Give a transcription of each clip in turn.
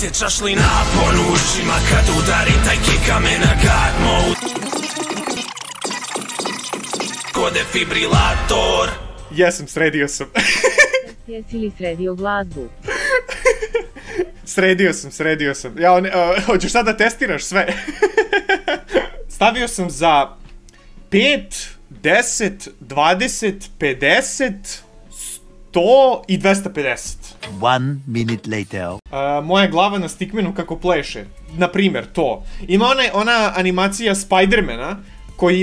Osjećaš li napon u ušima kad udari taj kika me na God mode? Ko defibrilator. Jesam, sredio sam. Jesi li sredio glazbu? Sredio sam. Ja, hoćeš sad da testiraš sve? Stavio sam za 5, 10, 20, 50, 100 i 250. 1 minute later. Moja glava na stickmanu kako pleše. Naprimer, to. Ima ona animacija Spidermana koji...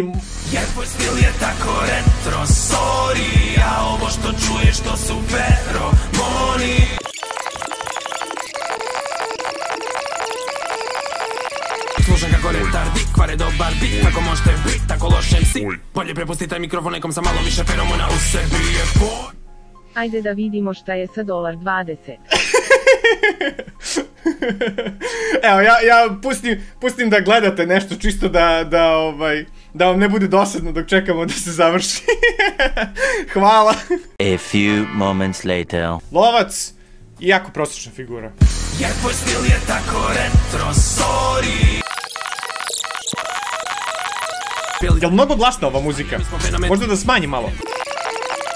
Jer tvoj stil je tako retro, sorry, a ovo što čuješ to su feromoni. Slušam kako retardi, kvare dobar bit, kako možete bit, tako lošem si. Bolje prepusti taj mikrofon nekom sa malo više feromona u sebi je boj. Ajde da vidimo šta je sa $20. Evo, ja pustim da gledate nešto, čisto da vam ne bude dosadno dok čekamo da se završi. Hvala. A few moments later. Lovac, jako prosječna figura. Jer tvoj stil je tako retro, sorry. Jel mnogo glasna ova muzika? Možda da smanji malo.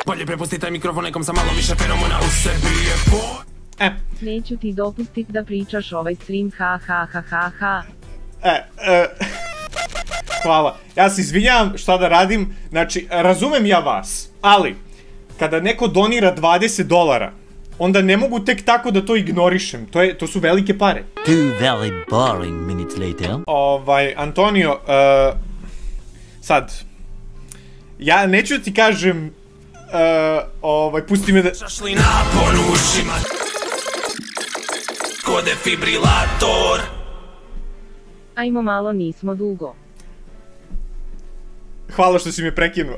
Bolje prepusti taj mikrofon nekom sa malo više feromona u sebi je boj. Neću ti dopustit da pričaš ovaj stream, ha ha ha ha ha. Hvala. Ja se izvinjavam šta da radim. Znači, razumem ja vas, ali kada neko donira $20, onda ne mogu tek tako da to ignorišem. To su velike pare. 2 very boring minutes later. Antonio, sad, ja neću da ti kažem, pusti me da... Šašli napon u ušima. Ko defibrilator. Ajmo malo, nismo dugo. Hvala što si me prekinuo.